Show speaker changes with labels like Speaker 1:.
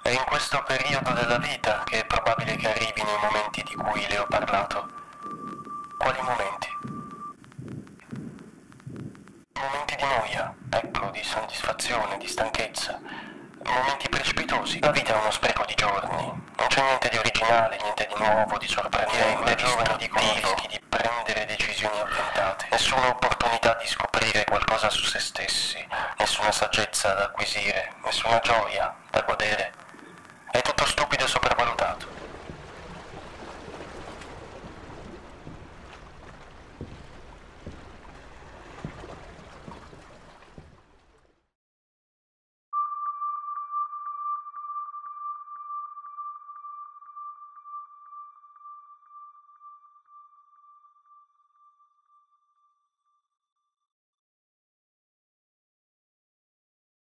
Speaker 1: È in questo periodo della vita che è probabile che arrivino i momenti di cui le ho parlato. Quali momenti? Momenti di noia, ecco, di soddisfazione, di stanchezza. Momenti precipitosi. La vita è uno spreco di giorni. Non c'è niente di originale, niente di nuovo, di sorprendente, giovani dicono rischi di prendere decisioni avventate. Nessuna opportunità di scoprire qualcosa su se stessi, nessuna saggezza da acquisire, nessuna gioia da godere.